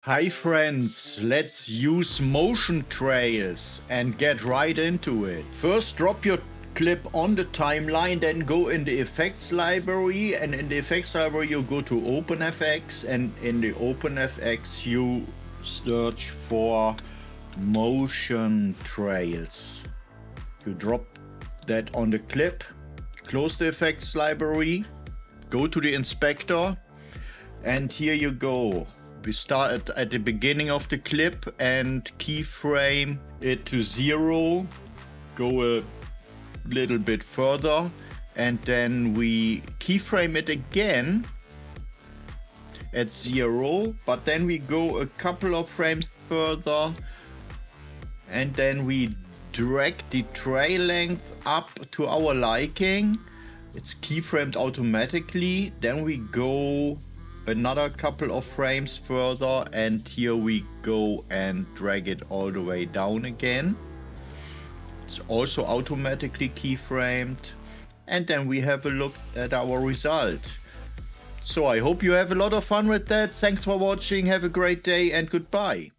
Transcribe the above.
Hi friends, let's use motion trails and get right into it. First drop your clip on the timeline, then go in the effects library, and in the effects library you go to OpenFX, and in the OpenFX you search for motion trails. You drop that on the clip, close the effects library, go to the inspector, and here you go. We start at the beginning of the clip and keyframe it to 0, go a little bit further, and then we keyframe it again at 0, but then we go a couple of frames further, and then we drag the trail length up to our liking. It's keyframed automatically. Then we go another couple of frames further, and here we go and drag it all the way down again. It's also automatically keyframed, and then we have a look at our result. So I hope you have a lot of fun with that. Thanks for watching, have a great day, and goodbye.